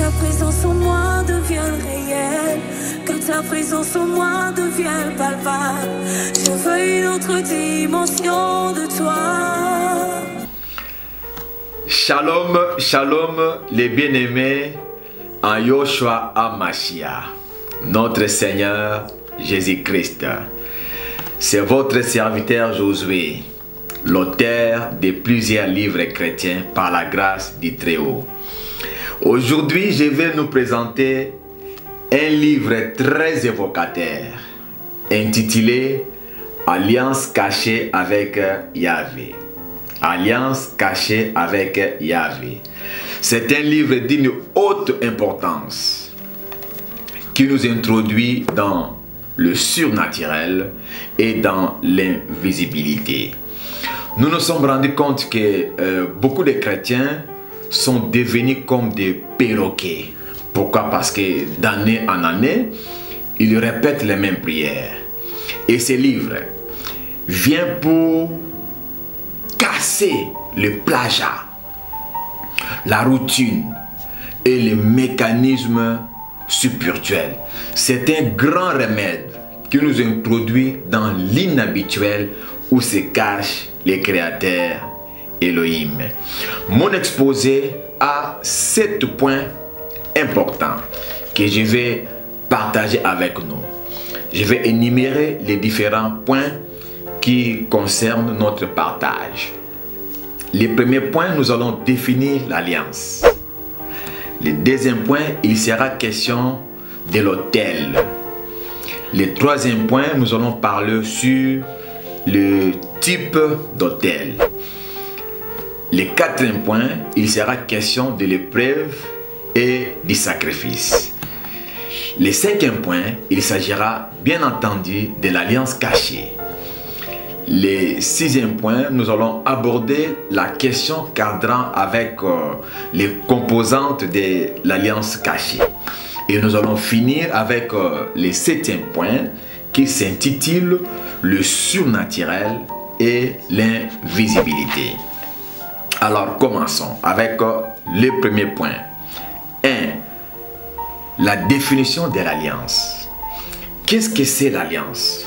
ta présence en moi devienne réelle, que ta présence en moi devienne palpable. Je veux une autre dimension de toi. Shalom, shalom, les bien-aimés en Yoshua HaMashiach, notre Seigneur Jésus-Christ. C'est votre serviteur Josué, l'auteur de plusieurs livres chrétiens par la grâce du Très-Haut. Aujourd'hui, je vais nous présenter un livre très évocateur intitulé Alliance cachée avec Yahvé. Alliance cachée avec Yahvé. C'est un livre d'une haute importance qui nous introduit dans le surnaturel et dans l'invisibilité. Nous nous sommes rendus compte que beaucoup de chrétiens sont devenus comme des perroquets. Pourquoi? Parce que d'année en année, ils répètent les mêmes prières. Et ce livre vient pour casser le plagiat, la routine et les mécanismes spirituels. C'est un grand remède qui nous introduit dans l'inhabituel où se cache le Créateur Elohim. Mon exposé a 7 points importants que je vais partager avec nous. Je vais énumérer les différents points qui concernent notre partage. Le premier point, nous allons définir l'alliance. Le deuxième point, il sera question de l'autel. Le troisième point, nous allons parler sur le type d'autel. Le quatrième point, il sera question de l'épreuve et du sacrifice. Le cinquième point, il s'agira bien entendu de l'alliance cachée. Le sixième point, nous allons aborder la question cadrant avec les composantes de l'alliance cachée. Et nous allons finir avec le septième point qui s'intitule le surnaturel et l'invisibilité. Alors commençons avec le premier point. 1. La définition de l'alliance. Qu'est-ce que c'est l'alliance?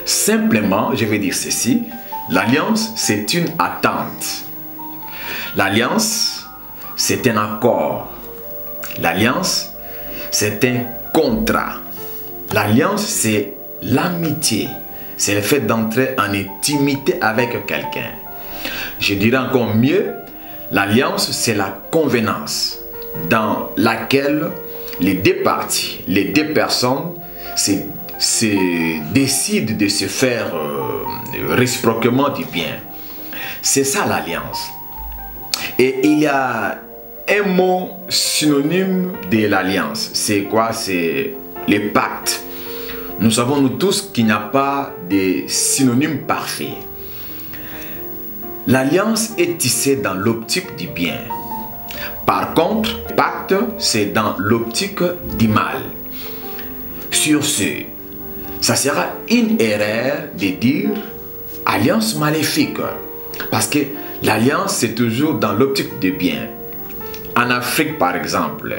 Simplement, je vais dire ceci. L'alliance, c'est une attente. L'alliance, c'est un accord. L'alliance, c'est un contrat. L'alliance, c'est l'amitié. C'est le fait d'entrer en intimité avec quelqu'un. Je dirais encore mieux, l'alliance, c'est la convenance dans laquelle les deux parties, les deux personnes décident de se faire réciproquement du bien. C'est ça l'alliance. Et il y a un mot synonyme de l'alliance. C'est quoi? C'est le pacte. Nous savons nous tous qu'il n'y a pas de synonyme parfait. L'alliance est tissée dans l'optique du bien. Par contre, le pacte, c'est dans l'optique du mal. Sur ce, ça sera une erreur de dire alliance maléfique. Parce que l'alliance, c'est toujours dans l'optique du bien. En Afrique, par exemple,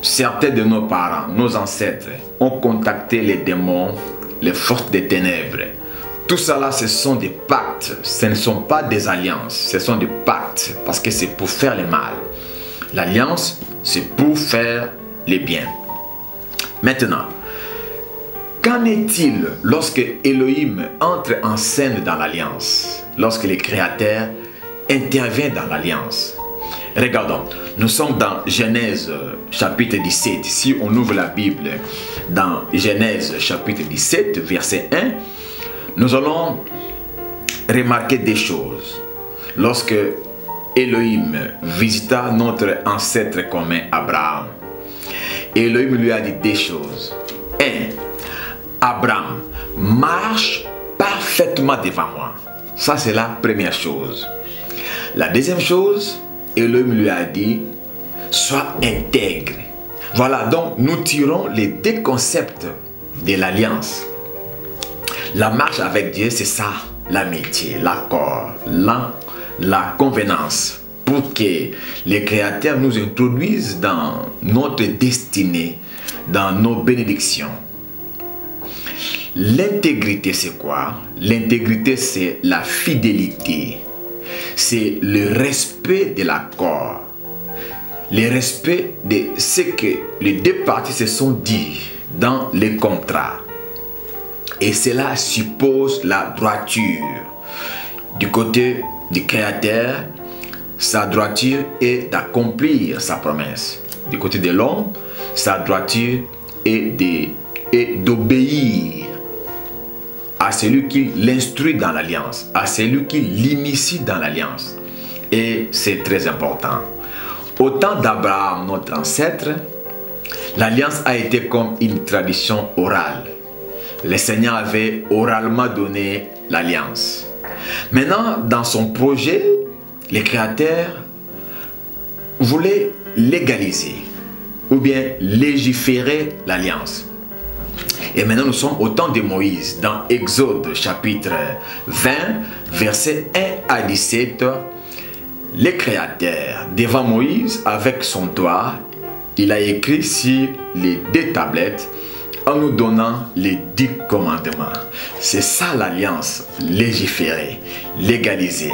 certains de nos parents, nos ancêtres, ont contacté les démons, les forces des ténèbres. Tout cela, ce sont des pactes. Ce ne sont pas des alliances. Ce sont des pactes parce que c'est pour faire le mal. L'alliance, c'est pour faire le bien. Maintenant, qu'en est-il lorsque Elohim entre en scène dans l'alliance? Lorsque le Créateur intervient dans l'alliance? Regardons, nous sommes dans Genèse chapitre 17. Si on ouvre la Bible dans Genèse chapitre 17, verset 1, nous allons remarquer des choses. Lorsque Elohim visita notre ancêtre commun Abraham, Elohim lui a dit des choses. 1. Abraham, marche parfaitement devant moi. Ça, c'est la première chose. La deuxième chose, Elohim lui a dit, sois intègre. Voilà, donc nous tirons les deux concepts de l'alliance. La marche avec Dieu, c'est ça, l'amitié, l'accord, la convenance. pour que les créateurs nous introduisent dans notre destinée, dans nos bénédictions. L'intégrité, c'est quoi? L'intégrité, c'est la fidélité. C'est le respect de l'accord. Le respect de ce que les deux parties se sont dit dans les contrats. Et cela suppose la droiture. Du côté du Créateur, sa droiture est d'accomplir sa promesse. Du côté de l'homme, sa droiture est d'obéir à celui qui l'instruit dans l'alliance, à celui qui l'initie dans l'alliance. Et c'est très important. Au temps d'Abraham, notre ancêtre, l'alliance a été comme une tradition orale. Le Seigneur avait oralement donné l'alliance. Maintenant, dans son projet, le Créateur voulait légaliser ou bien légiférer l'alliance. Et maintenant, nous sommes au temps de Moïse, dans Exode chapitre 20, versets 1 à 17. Le Créateur, devant Moïse, avec son doigt, il a écrit sur les 2 tablettes en nous donnant les 10 commandements. C'est ça l'alliance, légiférée, légalisée.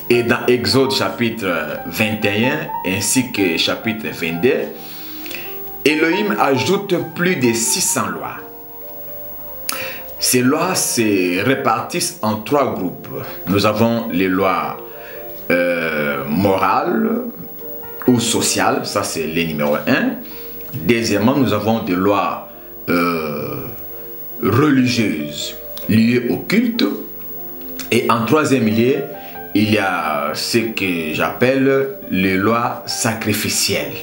Et dans Exode chapitre 21 ainsi que chapitre 22, Elohim ajoute plus de 600 lois. Ces lois se répartissent en 3 groupes. Nous avons les lois morales ou sociales, ça c'est les numéro 1. Deuxièmement, nous avons des lois religieuses liées au culte. Et en troisième lieu, il y a ce que j'appelle les lois sacrificielles.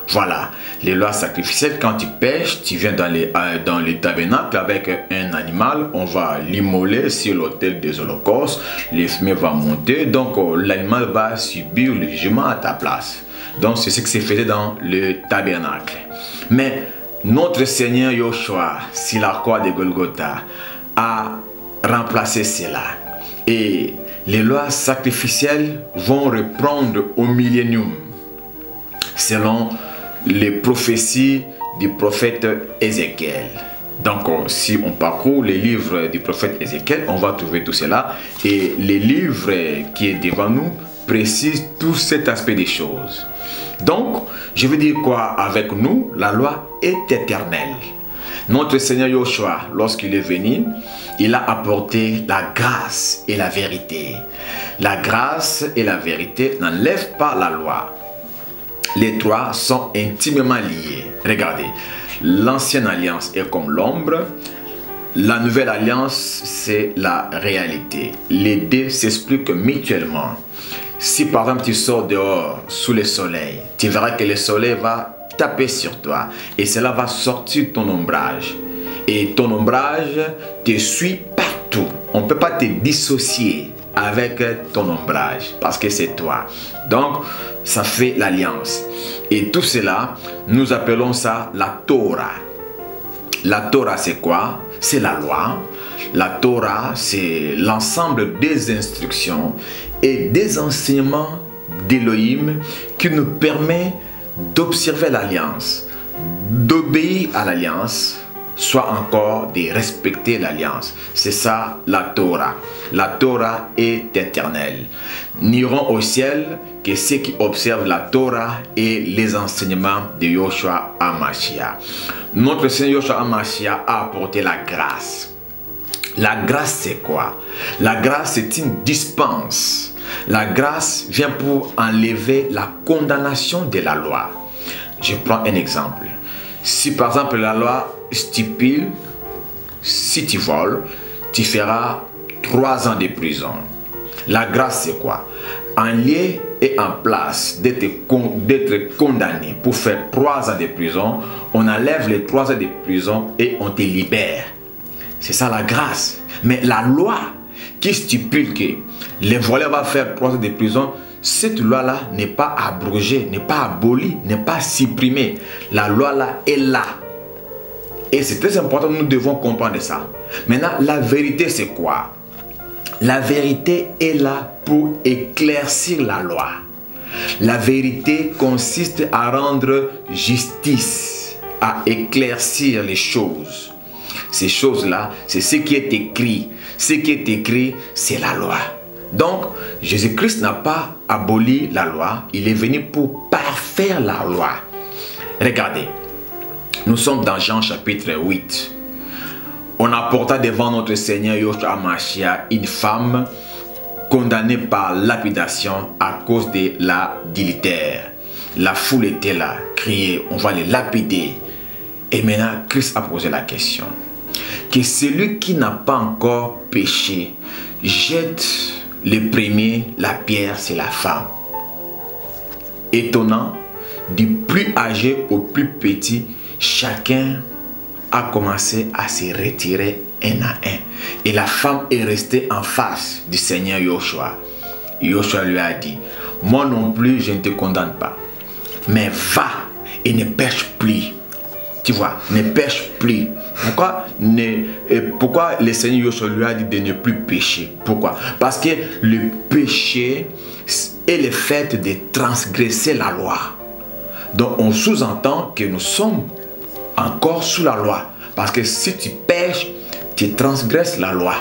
Voilà, les lois sacrificielles, quand tu pêches, tu viens dans les tabernacles avec un animal, on va l'immoler sur l'autel des holocaustes, les fumées vont monter, donc l'animal va subir le jugement à ta place. Donc c'est ce qui se faisait dans le tabernacle. Mais notre Seigneur Yoshua, sur la croix de Golgotha, a remplacé cela. Et les lois sacrificielles vont reprendre au millénium, selon les prophéties du prophète Ézéchiel. Donc, si on parcourt les livres du prophète Ézéchiel, on va trouver tout cela. Et les livres qui est devant nous précisent tout cet aspect des choses. Donc, je veux dire quoi avec nous? La loi est éternelle. Notre Seigneur Yoshua, lorsqu'il est venu, il a apporté la grâce et la vérité. La grâce et la vérité n'enlèvent pas la loi. Les 3 sont intimement liés. Regardez, l'ancienne alliance est comme l'ombre. La nouvelle alliance, c'est la réalité. Les 2 s'expliquent mutuellement. Si par exemple tu sors dehors sous le soleil, tu verras que le soleil va taper sur toi et cela va sortir ton ombrage. Et ton ombrage te suit partout. On ne peut pas te dissocier avec ton ombrage parce que c'est toi. Donc, ça fait l'alliance. Et tout cela, nous appelons ça la Torah. La Torah, c'est quoi? C'est la loi. La Torah, c'est l'ensemble des instructions et des enseignements d'Elohim qui nous permet d'observer l'alliance, d'obéir à l'alliance, soit encore de respecter l'alliance. C'est ça la Torah. La Torah est éternelle. N'iront au ciel que ceux qui observent la Torah et les enseignements de Yoshua HaMashiach. Notre Seigneur Yoshua HaMashiach a apporté la grâce. La grâce, c'est quoi? La grâce, c'est une dispense. La grâce vient pour enlever la condamnation de la loi. Je prends un exemple. Si par exemple la loi stipule, si tu voles, tu feras 3 ans de prison. La grâce, c'est quoi? En lieu et en place d'être condamné pour faire 3 ans de prison, on enlève les 3 ans de prison et on te libère. C'est ça la grâce. Mais la loi qui stipule que le voleur va faire 3 ans de prison, cette loi-là n'est pas abrogée, n'est pas abolie, n'est pas supprimée. La loi-là est là. Et c'est très important, nous devons comprendre ça. Maintenant, la vérité, c'est quoi? La vérité est là pour éclaircir la loi. La vérité consiste à rendre justice, à éclaircir les choses. Ces choses-là, c'est ce qui est écrit. Ce qui est écrit, c'est la loi. Donc, Jésus-Christ n'a pas aboli la loi. Il est venu pour parfaire la loi. Regardez, nous sommes dans Jean chapitre 8. On apporta devant notre Seigneur Yoshua HaMashiach une femme condamnée par lapidation à cause de l'adultère. La foule était là, criait, on va les lapider. Et maintenant, Christ a posé la question. Que celui qui n'a pas encore péché jette le premier la pierre sur la femme. Étonnant, du plus âgé au plus petit, chacun a commencé à se retirer un à un. Et la femme est restée en face du Seigneur Yoshua. Yoshua lui a dit, moi non plus je ne te condamne pas, mais va et ne pêche plus. Tu vois, ne pêche plus. Pourquoi le Seigneur Yoshua lui a dit de ne plus pécher? Pourquoi? Parce que le péché est le fait de transgresser la loi. Donc on sous-entend que nous sommes encore sous la loi. Parce que si tu pêches, tu transgresses la loi.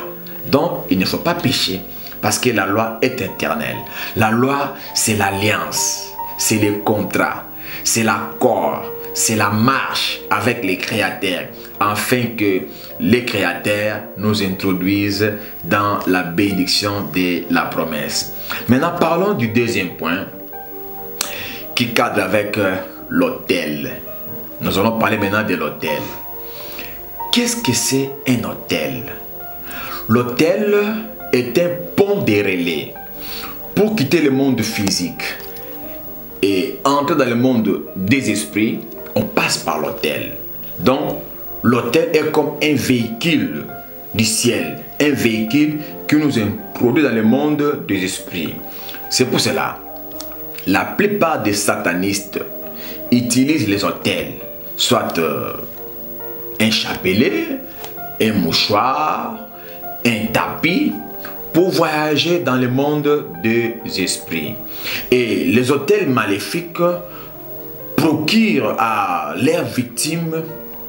Donc il ne faut pas pécher. Parce que la loi est éternelle. La loi, c'est l'alliance. C'est le contrat. C'est l'accord. C'est la marche avec les créateurs. Afin que les créateurs nous introduisent dans la bénédiction de la promesse. Maintenant, parlons du deuxième point qui cadre avec l'autel. Nous allons parler maintenant de l'autel. Qu'est-ce que c'est un autel? L'autel est un pont de relais pour quitter le monde physique et entrer dans le monde des esprits. On passe par l'autel. Donc, l'autel est comme un véhicule du ciel, un véhicule qui nous introduit dans le monde des esprits. C'est pour cela, la plupart des satanistes utilisent les autels, soit un chapelet, un mouchoir, un tapis, pour voyager dans le monde des esprits. Et les autels maléfiques procurent à leurs victimes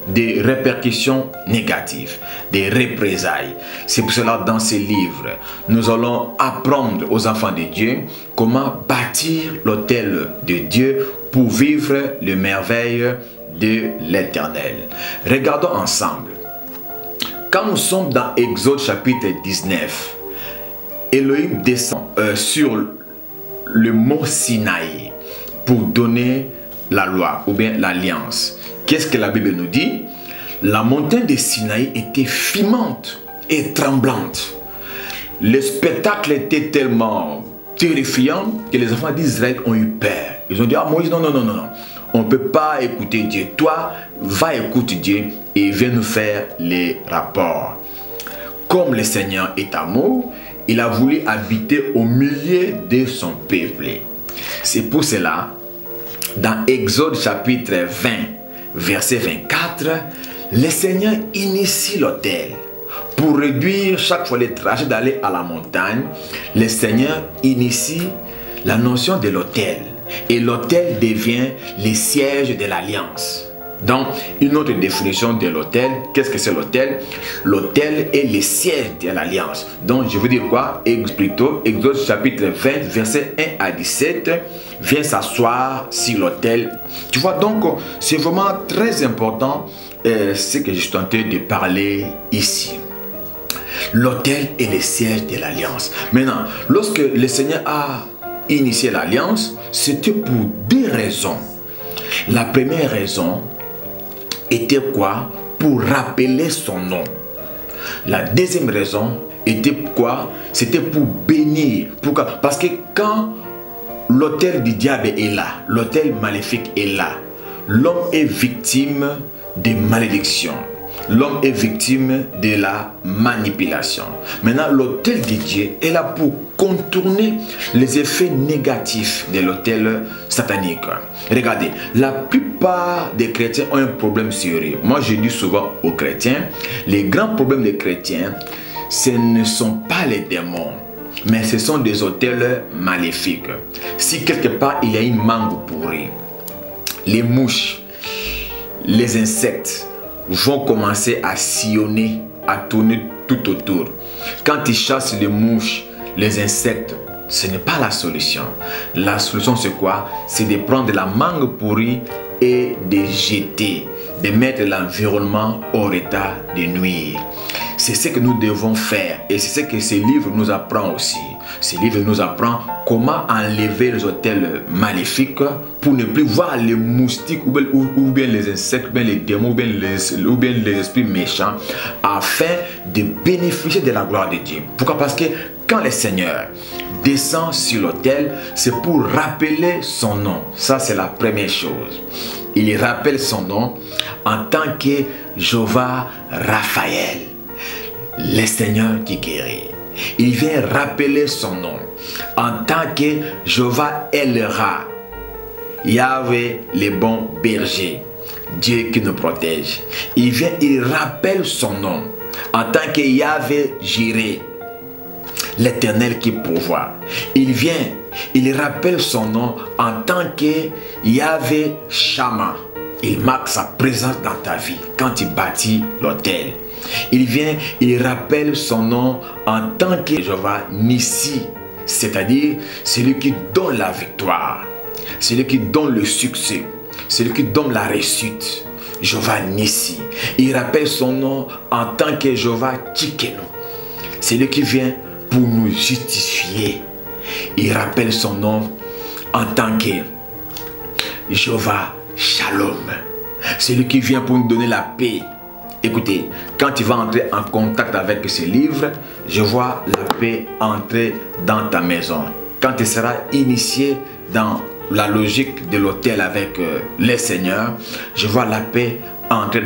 des répercussions négatives, des représailles. C'est pour cela, dans ces livres, nous allons apprendre aux enfants de Dieu comment bâtir l'autel de Dieu pour vivre les merveilles de l'Éternel. Regardons ensemble. Quand nous sommes dans Exode chapitre 19, Elohim descend sur le mont Sinaï pour donner la loi ou bien l'alliance. Qu'est-ce que la Bible nous dit? La montagne de Sinaï était fumante et tremblante. Le spectacle était tellement terrifiant que les enfants d'Israël ont eu peur. Ils ont dit, ah Moïse, non, on ne peut pas écouter Dieu. Toi, va écouter Dieu et viens nous faire les rapports. Comme le Seigneur est amour, il a voulu habiter au milieu de son peuple. C'est pour cela, dans Exode chapitre 20, verset 24, le Seigneur initie l'autel. Pour réduire chaque fois les trajets d'aller à la montagne, le Seigneur initie la notion de l'autel. Et l'autel devient le siège de l'alliance. Donc, une autre définition de l'autel, qu'est-ce que c'est l'autel? L'autel est le siège de l'alliance. Donc, je veux dire quoi? Plutôt, Exode chapitre 20, verset 1 à 17, viens s'asseoir sur l'autel. Tu vois, donc, c'est vraiment très important ce que je suis tenté de parler ici. L'autel est le siège de l'alliance. Maintenant, lorsque le Seigneur a initié l'alliance, c'était pour deux raisons. La première raison était quoi? Pour rappeler son nom. La deuxième raison était quoi? C'était pour bénir. Pourquoi? Parce que quand l'autel du diable est là, l'autel maléfique est là, l'homme est victime de malédiction. L'homme est victime de la manipulation. Maintenant, l'autel de Dieu est là pour contourner les effets négatifs de l'autel satanique. Regardez, la plupart des chrétiens ont un problème sérieux. Moi, je dis souvent aux chrétiens, les grands problèmes des chrétiens, ce ne sont pas les démons. mais ce sont des autels maléfiques. Si quelque part il y a une mangue pourrie, les mouches, les insectes vont commencer à sillonner, à tourner tout autour. Quand ils chassent les mouches, les insectes, ce n'est pas la solution. La solution c'est quoi? C'est de prendre la mangue pourrie et de jeter, de mettre l'environnement hors état de nuire. C'est ce que nous devons faire et c'est ce que ce livre nous apprend aussi. Ce livre nous apprend comment enlever les autels maléfiques pour ne plus voir les moustiques ou bien les insectes, ou bien les démons, ou bien les esprits méchants, afin de bénéficier de la gloire de Dieu. Pourquoi? Parce que quand le Seigneur descend sur l'autel, c'est pour rappeler son nom. Ça, c'est la première chose. Il rappelle son nom en tant que Jéhovah Raphaël, le Seigneur qui guérit. Il vient rappeler son nom en tant que Jéhovah El-Ra, Yahvé le bon berger, Dieu qui nous protège. Il rappelle son nom en tant que Yahvé Jireh, l'Éternel qui pourvoit. Il rappelle son nom en tant que Yahvé Shammah. Il marque sa présence dans ta vie quand il bâtit l'autel. Il rappelle son nom en tant que Jéhovah Nissi, c'est-à-dire celui qui donne la victoire, celui qui donne le succès, celui qui donne la réussite. Jéhovah Nissi. Il rappelle son nom en tant que Jéhovah Tsidkenu, celui qui vient pour nous justifier. Il rappelle son nom en tant que Jéhovah Shalom, celui qui vient pour nous donner la paix. Écoutez, quand tu vas entrer en contact avec ce livre, je vois la paix entrer dans ta maison. Quand tu seras initié dans la logique de l'autel avec les seigneurs, je vois la paix entrer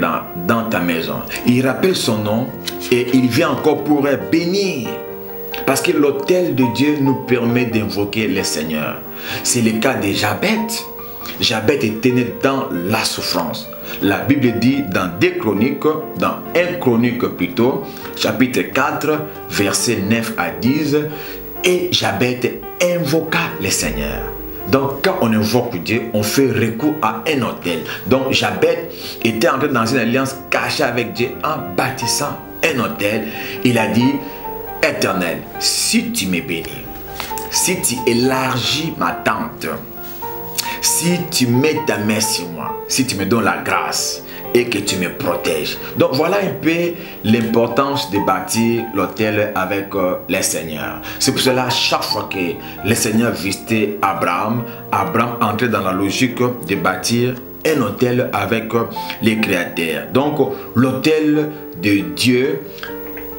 dans ta maison. Il rappelle son nom et il vient encore pour bénir. Parce que l'autel de Dieu nous permet d'invoquer les seigneurs. C'est le cas de Jabet. Jabet était né dans la souffrance. La Bible dit dans 2 Chroniques, dans 1 Chronique plutôt, chapitre 4, versets 9 à 10, et Jabet invoqua le Seigneur. Donc quand on invoque Dieu, on fait recours à un autel. Donc Jabet était entré dans une alliance cachée avec Dieu en bâtissant un autel. Il a dit, Éternel, si tu me bénis, si tu élargis ma tente, si tu mets ta main sur moi, si tu me donnes la grâce et que tu me protèges. Donc voilà un peu l'importance de bâtir l'autel avec les seigneurs. C'est pour cela, chaque fois que les seigneurs visitaient Abraham, Abraham entrait dans la logique de bâtir un autel avec les créateurs. Donc l'autel de Dieu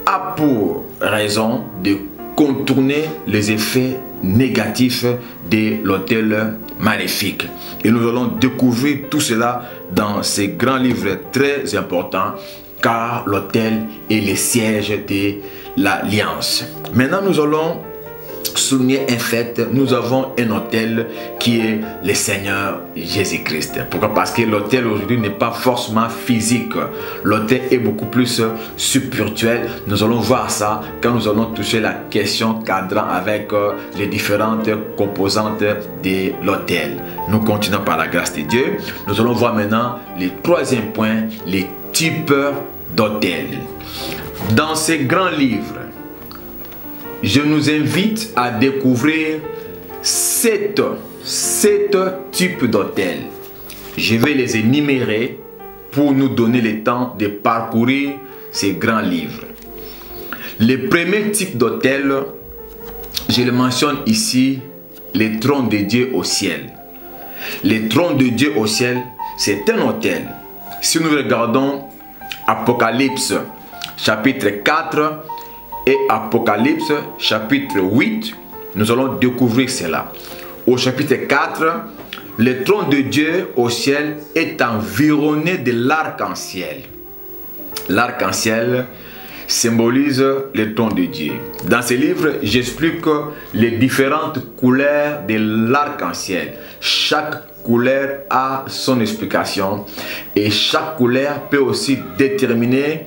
a pour raison de contourner les effets négatifs de l'autel maléfique. Et nous allons découvrir tout cela dans ces grands livres très importants, car l'autel est le siège de l'alliance. Maintenant, nous allons souligner un fait. Nous avons un autel qui est le Seigneur Jésus-Christ. Pourquoi? Parce que l'autel aujourd'hui n'est pas forcément physique. L'autel est beaucoup plus spirituel. Nous allons voir ça quand nous allons toucher la question cadrant avec les différentes composantes de l'autel. Nous continuons par la grâce de Dieu. Nous allons voir maintenant le troisième point, les types d'autel. Dans ces grands livres, je nous invite à découvrir 7 types d'autels. Je vais les énumérer pour nous donner le temps de parcourir ces grands livres. Le premier type d'autel, je le mentionne ici, le trône de Dieu au ciel. Le trône de Dieu au ciel, c'est un autel. Si nous regardons Apocalypse chapitre 4 et Apocalypse chapitre 8, nous allons découvrir cela. Au chapitre 4, le trône de Dieu au ciel est environné de l'arc-en-ciel. L'arc-en-ciel symbolise le trône de Dieu. Dans ce livre, j'explique les différentes couleurs de l'arc-en-ciel. Chaque couleur a son explication et chaque couleur peut aussi déterminer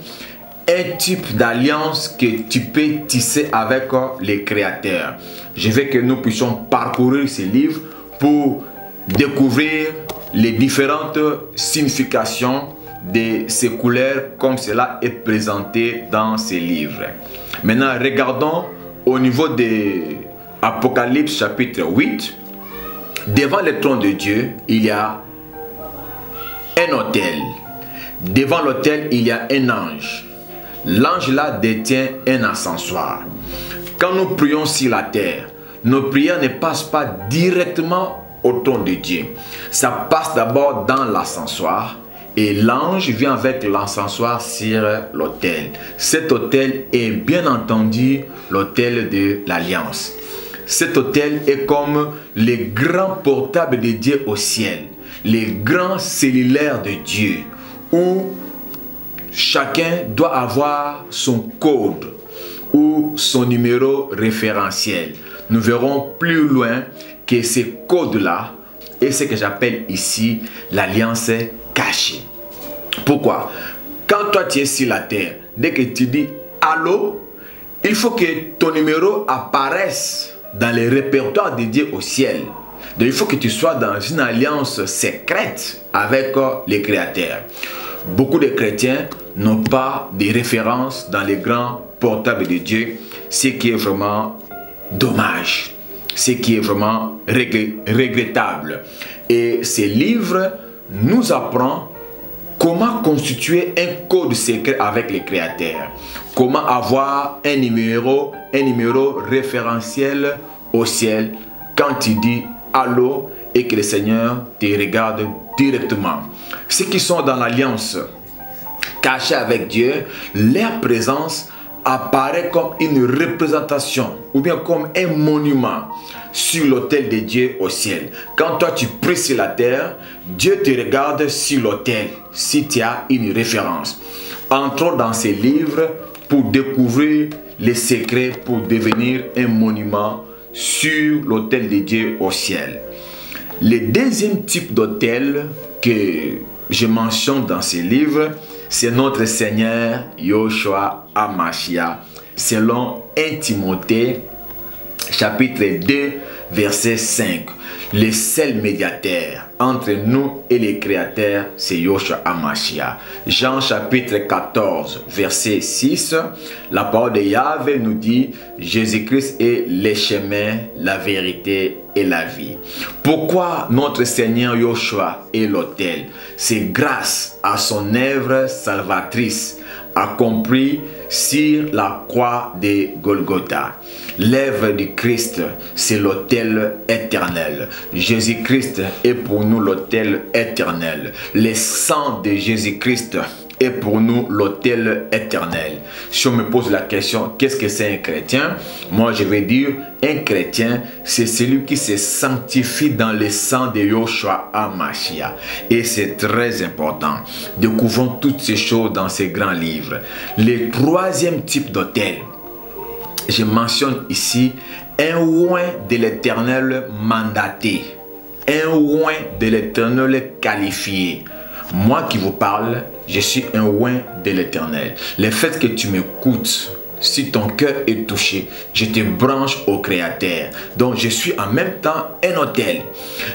un type d'alliance que tu peux tisser avec les créateurs. Je veux que nous puissions parcourir ces livres pour découvrir les différentes significations de ces couleurs comme cela est présenté dans ces livres. Maintenant, regardons au niveau de Apocalypse chapitre 8. Devant le trône de Dieu, il y a un autel. Devant l'autel, il y a un ange. L'ange là détient un ascensoir. Quand nous prions sur la terre, nos prières ne passent pas directement au trône de Dieu. Ça passe d'abord dans l'ascensoir et l'ange vient avec l'ascensoir sur l'autel. Cet autel est bien entendu l'autel de l'alliance. Cet autel est comme les grands portables de Dieu au ciel, les grands cellulaires de Dieu, où chacun doit avoir son code ou son numéro référentiel. Nous verrons plus loin que ces codes-là est ce que j'appelle ici l'alliance cachée. Pourquoi? Quand toi tu es sur la terre, dès que tu dis allô, il faut que ton numéro apparaisse dans les répertoires dédiés au ciel. Donc il faut que tu sois dans une alliance secrète avec les créateurs. Beaucoup de chrétiens n'ont pas de références dans les grands portables de Dieu, ce qui est vraiment dommage, ce qui est vraiment regrettable. Et ces livres nous apprennent comment constituer un code secret avec les créateurs, comment avoir un numéro référentiel au ciel quand tu dis allô et que le Seigneur te regarde directement. Ceux qui sont dans l'alliance cachée avec Dieu, leur présence apparaît comme une représentation ou bien comme un monument sur l'autel de Dieu au ciel. Quand toi tu pries sur la terre, Dieu te regarde sur l'autel si tu as une référence. Entrons dans ces livres pour découvrir les secrets pour devenir un monument sur l'autel de Dieu au ciel. Le deuxième type d'autel que je mentionne dans ces livres, c'est notre Seigneur Yoshua HaMashiach, selon 1 Timothée chapitre 2 verset 5. Le seul médiateur entre nous et les créateurs, c'est Yoshua HaMashiach. Jean chapitre 14 verset 6, la parole de Yahvé nous dit: Jésus-Christ est le chemin, la vérité et la vie. Pourquoi notre Seigneur Yoshua est l'autel? C'est grâce à son œuvre salvatrice accomplie sur la croix de Golgotha. L'œuvre du Christ, c'est l'autel éternel. Jésus-Christ est pour nous l'autel éternel. Le sang de Jésus-Christ est pour nous l'autel éternel. Si on me pose la question, qu'est-ce que c'est un chrétien? Moi, je vais dire, un chrétien, c'est celui qui se sanctifie dans le sang de Yoshua HaMashiach. Et c'est très important. Découvrons toutes ces choses dans ces grands livres. Le troisième type d'autel, je mentionne ici un oint de l'Éternel mandaté, un oint de l'Éternel qualifié. Moi qui vous parle, je suis un oint de l'Éternel. Le fait que tu m'écoutes, si ton cœur est touché, je te branche au Créateur. Donc je suis en même temps un autel.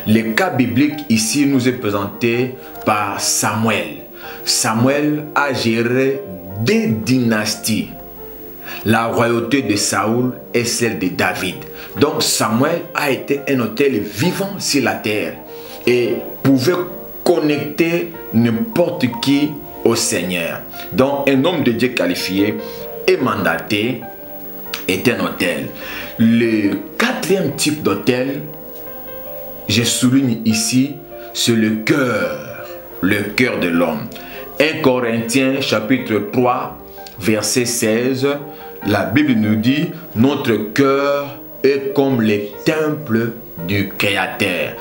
Le cas biblique ici nous est présenté par Samuel. Samuel a géré des dynasties. La royauté de Saoul et celle de David. Donc Samuel a été un autel vivant sur la terre et pouvait connecter n'importe qui au Seigneur. Donc un homme de Dieu qualifié et mandaté est un autel. Le quatrième type d'autel, je souligne ici, c'est le cœur de l'homme. 1 Corinthiens chapitre 3 verset 16, la Bible nous dit: notre cœur est comme le temple du Créateur.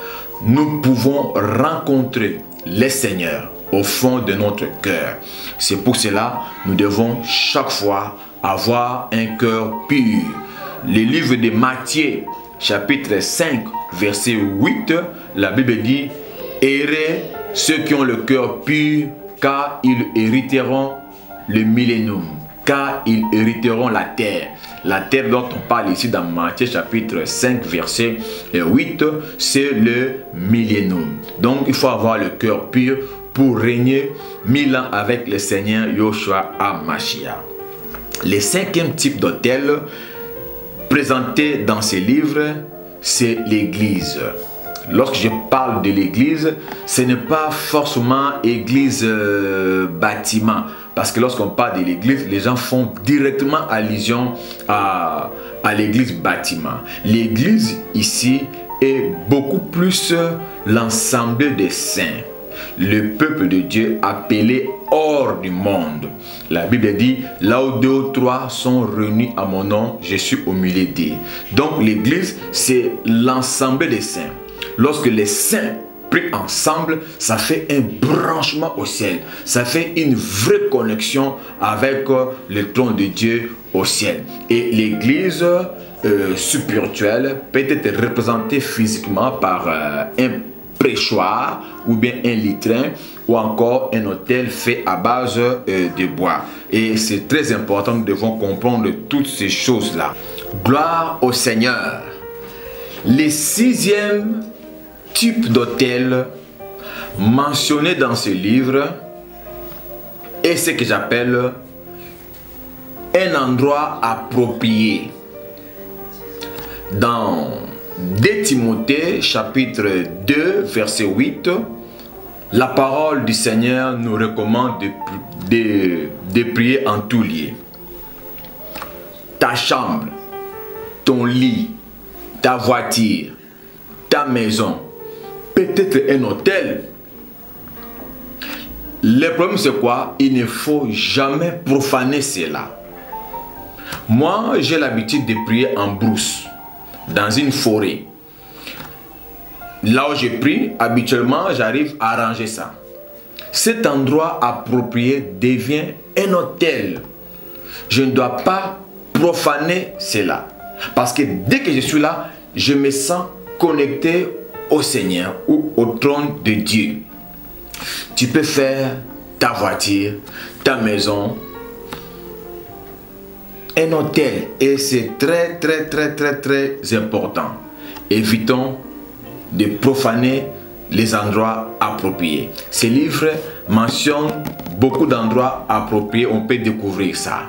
Nous pouvons rencontrer le Seigneur au fond de notre cœur. C'est pour cela que nous devons chaque fois avoir un cœur pur. Le livre de Matthieu chapitre 5 verset 8, la Bible dit: heureux ceux qui ont le cœur pur, car ils hériteront le millénium, car ils hériteront la terre. La terre dont on parle ici dans Matthieu chapitre 5 verset 8, c'est le millénium. Donc il faut avoir le cœur pur pour régner 1000 ans avec le Seigneur Yoshua HaMashiach. Le cinquième type d'autel présenté dans ces livres, c'est l'église. Lorsque je parle de l'église, ce n'est pas forcément église bâtiment. Parce que lorsqu'on parle de l'église, les gens font directement allusion à l'église bâtiment. L'église ici est beaucoup plus l'ensemble des saints. Le peuple de Dieu appelé hors du monde. La Bible dit, là où 2 ou 3 sont réunis à mon nom, je suis au milieu d'eux. Donc l'église, c'est l'ensemble des saints. Lorsque les saints pris ensemble, ça fait un branchement au ciel. Ça fait une vraie connexion avec le trône de Dieu au ciel. Et l'église spirituelle peut être représentée physiquement par un préchoir ou bien un litrin ou encore un autel fait à base de bois. Et c'est très important, nous devons comprendre toutes ces choses-là. Gloire au Seigneur. Le sixième type d'autel mentionné dans ce livre est ce que j'appelle un endroit approprié. Dans 2 Timothée chapitre 2 verset 8, la parole du Seigneur nous recommande de prier en tout lieu. Ta chambre, ton lit, ta voiture, ta maison, peut-être un hôtel. Le problème c'est quoi? Il ne faut jamais profaner cela. Moi, j'ai l'habitude de prier en brousse, dans une forêt. Là où je prie, habituellement, j'arrive à arranger ça. Cet endroit approprié devient un hôtel. Je ne dois pas profaner cela. Parce que dès que je suis là, je me sens connecté au Seigneur ou au trône de Dieu. Tu peux faire ta voiture, ta maison, un hôtel, et c'est très important. Évitons de profaner les endroits appropriés. Ces livres mentionnent beaucoup d'endroits appropriés, on peut découvrir ça.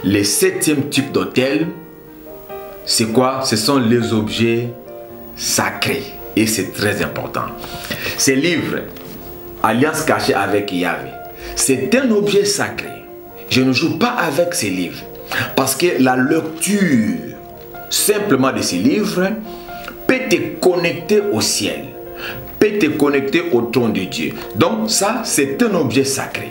Le septième type d'hôtel, c'est quoi? Ce sont les objets sacrés. Et c'est très important. Ces livres, Alliance cachée avec Yahvé, c'est un objet sacré. Je ne joue pas avec ces livres. Parce que la lecture simplement de ces livres peut te connecter au ciel, peut te connecter au trône de Dieu. Donc ça, c'est un objet sacré.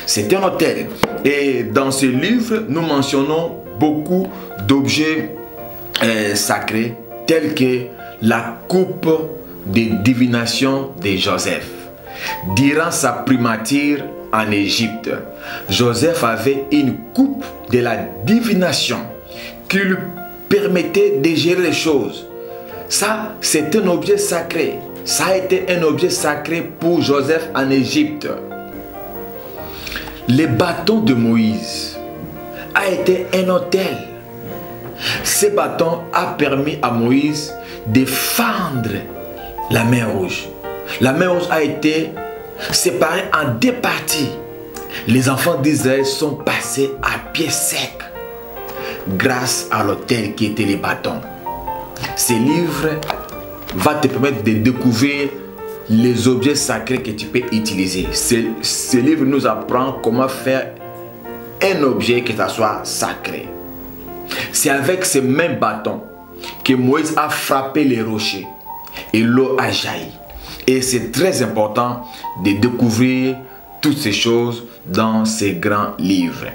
C'est un hôtel. Et dans ce livre, nous mentionnons beaucoup d'objets sacrés, tels que la coupe de divination de Joseph. Durant sa primature en Égypte, Joseph avait une coupe de la divination qui lui permettait de gérer les choses. Ça, c'est un objet sacré. Ça a été un objet sacré pour Joseph en Égypte. Le bâton de Moïse a été un autel. Ce bâton a permis à Moïse de fendre la mer Rouge. La mer Rouge a été séparée en 2 parties. Les enfants d'Israël sont passés à pied sec grâce à l'autel qui était les bâtons. Ce livre va te permettre de découvrir les objets sacrés que tu peux utiliser. Ce livre nous apprend comment faire un objet que ça soit sacré. C'est avec ce même bâton que Moïse a frappé les rochers et l'eau a jailli. Et c'est très important de découvrir toutes ces choses dans ces grands livres.